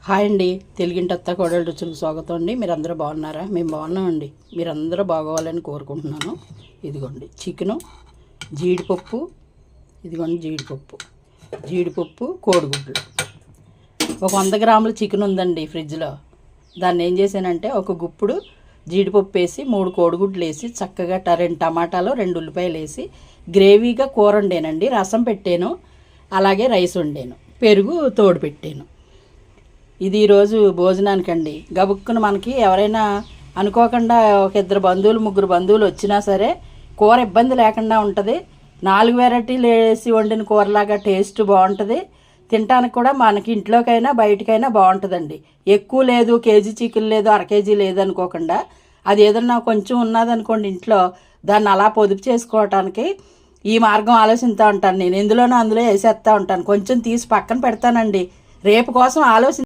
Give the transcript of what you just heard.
Hi అండి, తెలుగింటి అత్త కోడలు రుచులకు స్వాగతం అండి. మీరందరూ బాగున్నారా? మేము బాగున్నామండి. మీరందరూ బాగోవాలని కోరుకుంటున్నాను. ఇదిగోండి చికెను, జీడిపప్పు, ఇదిగోండి జీడిపప్పు కోడిగుడ్లు. ఒక 100 గ్రాముల చికెన్ ఉందండి ఫ్రిడ్జ్లో. దాన్ని ఏం చేశానంటే ఒక గుప్పుడు జీడిపప్పు వేసి 3 కోడిగుడ్లు వేసి చక్కగా 2 టమాటాలు 2 ఉల్లిపాయలు వేసి గ్రేవీగా కూర వండానండి. రసం పెట్టాను, అలాగే రైస్ వండాను, పెరుగు తోడు పెట్టాను. ఇది ఈరోజు భోజనానికండి. గబుక్కున మనకి ఎవరైనా అనుకోకుండా ఒక 2 బంధువులు 3 బంధువులు వచ్చినా సరే కూర ఇబ్బంది లేకుండా ఉంటుంది. 4 వెరైటీలు వేసి వండిన కూరలాగా టేస్ట్ బాగుంటుంది. తినడానికి కూడా మనకి ఇంట్లోకైనా బయటకైనా బాగుంటుందండి. ఎక్కువ లేదు, కేజీ చికెన్ లేదు, 1/2 కేజీ లేదు అనుకోకుండా, అది ఏదన్నా కొంచెం ఉన్నదనుకోండి ఇంట్లో, దాన్ని అలా పొదుపు చేసుకోవటానికి ఈ మార్గం ఆలోచిస్తూ ఉంటాను నేను. అందులో వేసేస్తూ ఉంటాను. కొంచెం తీసి పక్కన పెడతానండి, రేపు కోసం ఆలోచించి